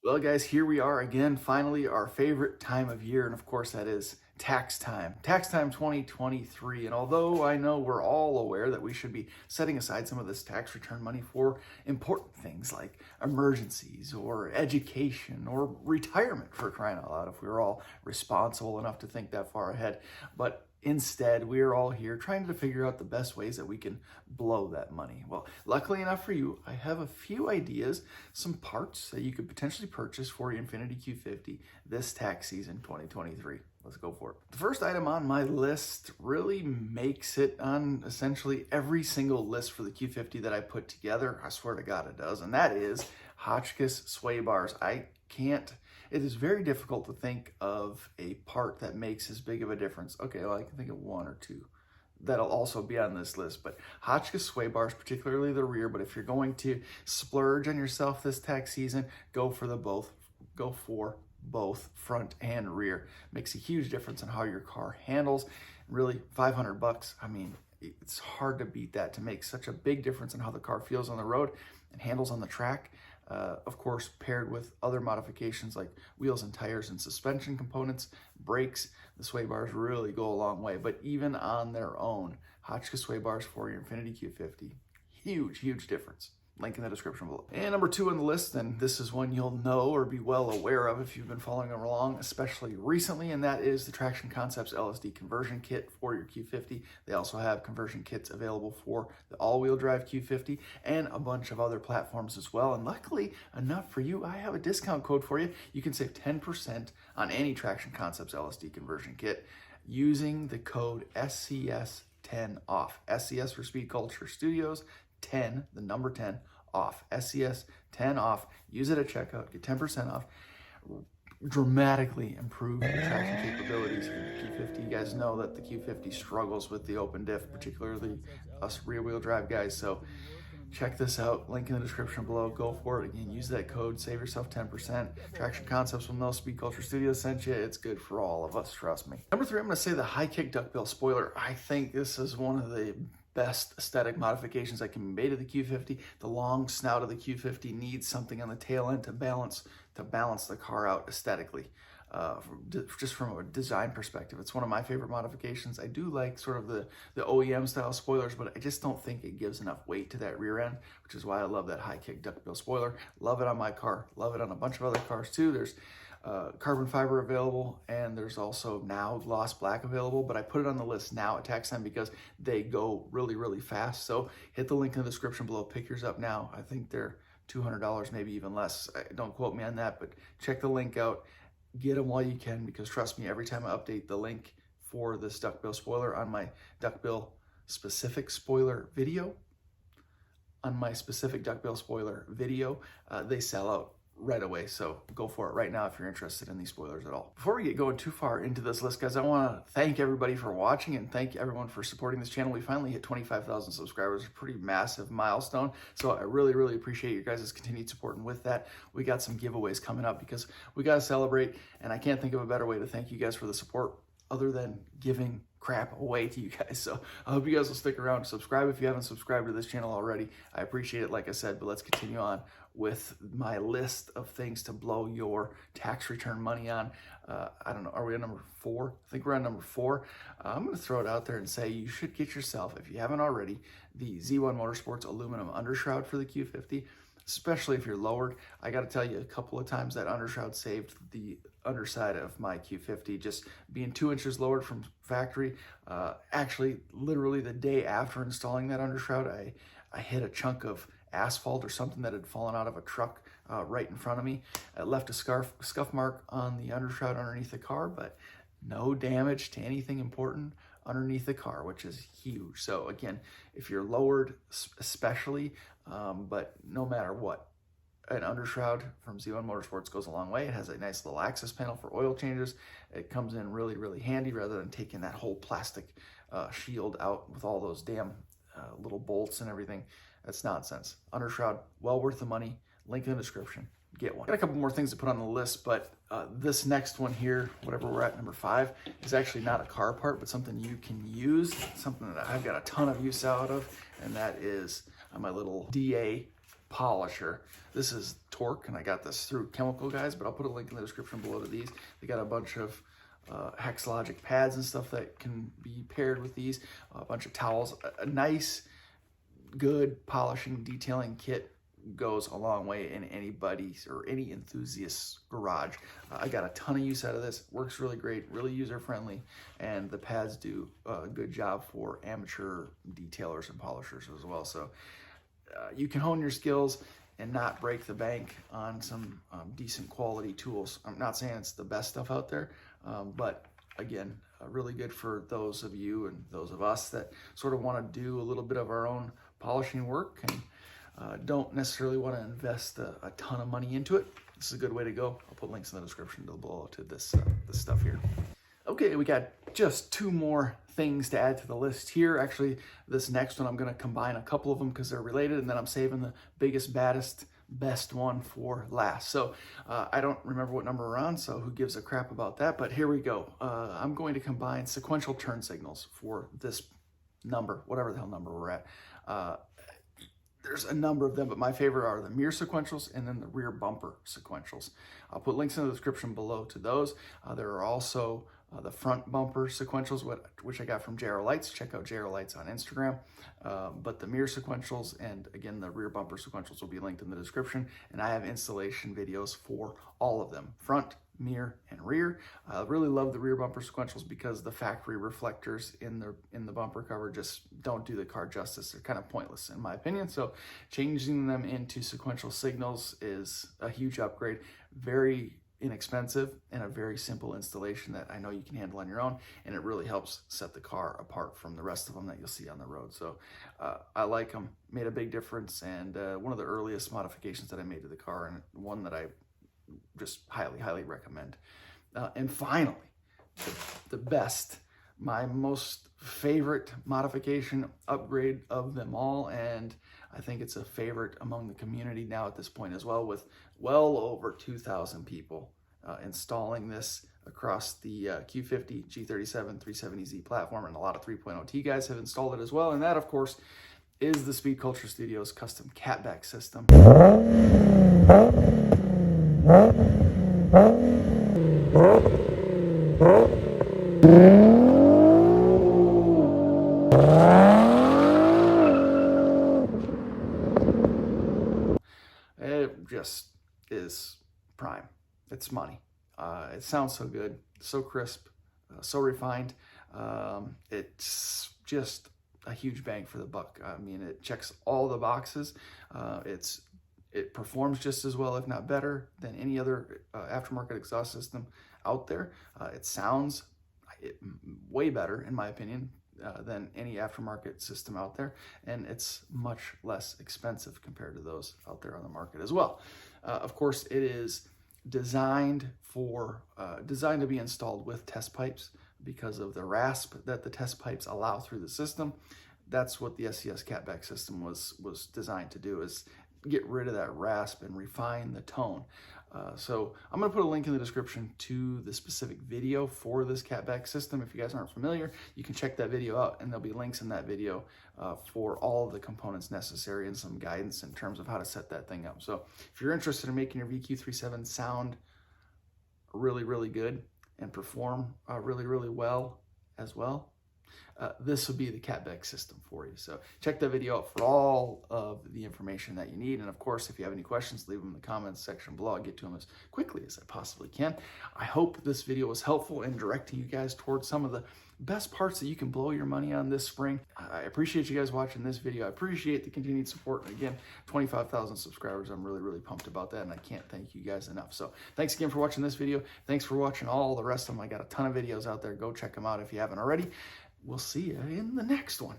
Well, guys, here we are again, finally, our favorite time of year, and of course that is tax time. Tax time 2023, and although I know we're all aware that we should be setting aside some of this tax return money for important things like emergencies or education or retirement, for crying out loud, if we were all responsible enough to think that far ahead, but instead, we are all here trying to figure out the best ways that we can blow that money. Well, luckily enough for you, I have a few ideas, some parts that you could potentially purchase for your Infiniti Q50 this tax season 2023. Let's go for it. The first item on my list really makes it on essentially every single list for the Q50 that I put together. I swear to God it does. And that is Hotchkiss sway bars. It is very difficult to think of a part that makes as big of a difference. Okay, well, I can think of one or two that'll also be on this list, but Hotchkiss sway bars, particularly the rear, but if you're going to splurge on yourself this tax season, go for both front and rear. Makes a huge difference in how your car handles. Really, $500, I mean, it's hard to beat that, to make such a big difference in how the car feels on the road and handles on the track. Of course, paired with other modifications like wheels and tires and suspension components, brakes, the sway bars really go a long way. But even on their own, Hotchkiss sway bars for your Infiniti Q50, huge difference. Link in the description below. And number 2 on the list, and this is one you'll know or be well aware of if you've been following them along, especially recently, and that is the Traction Concepts LSD Conversion Kit for your Q50. They also have conversion kits available for the all-wheel drive Q50 and a bunch of other platforms as well. And luckily enough for you, I have a discount code for you. You can save 10% on any Traction Concepts LSD Conversion Kit using the code SCS10OFF. SCS for Speed Culture Studios, 10, the number 10, off. SCS 10 off. Use it at checkout. Get 10% off. Dramatically improve the traction capabilities of the Q50. You guys know that the Q50 struggles with the open diff, particularly us rear-wheel drive guys. So check this out. Link in the description below. Go for it. Again, use that code. Save yourself 10%. Traction Concepts will know Speed Culture Studios sent you. It's good for all of us. Trust me. Number 3, I'm going to say the high kick duckbill spoiler. I think this is one of the best aesthetic modifications that can be made of the Q50. The long snout of the Q50 needs something on the tail end to balance the car out aesthetically. Just from a design perspective, it's one of my favorite modifications. I do like sort of the OEM style spoilers, but I just don't think it gives enough weight to that rear end, which is why I love that high kick duckbill spoiler. Love it on my car. Love it on a bunch of other cars too. There's carbon fiber available, and there's also now gloss black available, but I put it on the list now at tax time because they go really fast. So hit the link in the description below, pick yours up now. I think they're $200, maybe even less. Don't quote me on that, but check the link out. Get them while you can, because trust me, every time I update the link for this duckbill spoiler on my duckbill specific spoiler video, they sell out right away. So go for it right now if you're interested in these spoilers at all. Before we get going too far into this list, guys, I want to thank everybody for watching and thank everyone for supporting this channel. We finally hit 25,000 subscribers, a pretty massive milestone. So I really appreciate your guys' continued support. And with that, we got some giveaways coming up because we got to celebrate. And I can't think of a better way to thank you guys for the support other than giving crap away to you guys. So I hope you guys will stick around. Subscribe if you haven't subscribed to this channel already. I appreciate it, like I said, but let's continue on with my list of things to blow your tax return money on. I don't know, are we on number 4? I think we're on number 4. I'm going to throw it out there and say you should get yourself, if you haven't already, the Z1 Motorsports aluminum undershroud for the Q50. Especially if you're lowered. I got to tell you, a couple of times that undershroud saved the underside of my Q50, just being 2 inches lowered from factory. Actually, literally the day after installing that undershroud, I hit a chunk of asphalt or something that had fallen out of a truck right in front of me. It left a scuff mark on the undershroud underneath the car, but no damage to anything important underneath the car, which is huge. So again, if you're lowered especially, but no matter what, an undershroud from Z1 Motorsports goes a long way. It has a nice little access panel for oil changes. It comes in really handy rather than taking that whole plastic shield out with all those damn little bolts and everything. That's nonsense. Undershroud, well worth the money. Link in the description. Get one. Got a couple more things to put on the list, but this next one here, whatever we're at, number 5, is actually not a car part, but something you can use, something that I've got a ton of use out of, and that is my little DA polisher. This is Torque, and I got this through Chemical Guys, but I'll put a link in the description below to these. They got a bunch of Hexalogic pads and stuff that can be paired with these, a bunch of towels. A nice, good polishing, detailing kit goes a long way in anybody's or any enthusiast's garage. I got a ton of use out of this. Works really great, really user-friendly, and the pads do a good job for amateur detailers and polishers as well. So you can hone your skills and not break the bank on some decent quality tools. I'm not saying it's the best stuff out there, but again, really good for those of you and those of us that sort of want to do a little bit of our own polishing work and don't necessarily want to invest a ton of money into it. This is a good way to go. I'll put links in the description below to this stuff here. Okay, we got just 2 more things to add to the list here. Actually, this next one, I'm going to combine a couple of them because they're related, and then I'm saving the biggest, baddest, best one for last. So I don't remember what number we're on, so who gives a crap about that? But here we go. I'm going to combine sequential turn signals for this number, whatever the hell number we're at. There's a number of them, but my favorite are the mirror sequentials and then the rear bumper sequentials. I'll put links in the description below to those. There are also the front bumper sequentials, which I got from JR Lights. Check out JR Lights on Instagram. But the mirror sequentials and again, the rear bumper sequentials will be linked in the description. And I have installation videos for all of them, front, mirror, and rear. I really love the rear bumper sequentials because the factory reflectors in the bumper cover just don't do the car justice. They're kind of pointless in my opinion. So changing them into sequential signals is a huge upgrade. Very inexpensive and a very simple installation that I know you can handle on your own, and it really helps set the car apart from the rest of them that you'll see on the road. So I like them, made a big difference, and one of the earliest modifications that I made to the car, and one that I just highly recommend. And finally, the best, my most favorite modification upgrade of them all, and I think it's a favorite among the community now at this point as well, with well over 2,000 people installing this across the Q50, G37, 370Z platform, and a lot of 3.0T guys have installed it as well. And that, of course, is the Speed Culture Studios custom catback system. It just is prime. It's money. It sounds so good, so crisp, so refined. It's just a huge bang for the buck. I mean, it checks all the boxes. It performs just as well, if not better, than any other aftermarket exhaust system out there. It sounds way better, in my opinion, than any aftermarket system out there, and it's much less expensive compared to those out there on the market as well. Of course, it is designed to be installed with test pipes because of the rasp that the test pipes allow through the system. That's what the SCS Catback system was designed to do, is get rid of that rasp and refine the tone. So I'm going to put a link in the description to the specific video for this catback system. If you guys aren't familiar, you can check that video out, and there'll be links in that video for all of the components necessary and some guidance in terms of how to set that thing up. So if you're interested in making your VQ37 sound really good and perform really well as well, this would be the catback system for you. So check that video out for all of the information that you need. And of course, if you have any questions, leave them in the comments section below. I'll get to them as quickly as I possibly can. I hope this video was helpful in directing you guys towards some of the best parts that you can blow your money on this spring. I appreciate you guys watching this video. I appreciate the continued support. And again, 25,000 subscribers. I'm really pumped about that, and I can't thank you guys enough. So thanks again for watching this video. Thanks for watching all the rest of them. I got a ton of videos out there. Go check them out if you haven't already. We'll see you in the next one.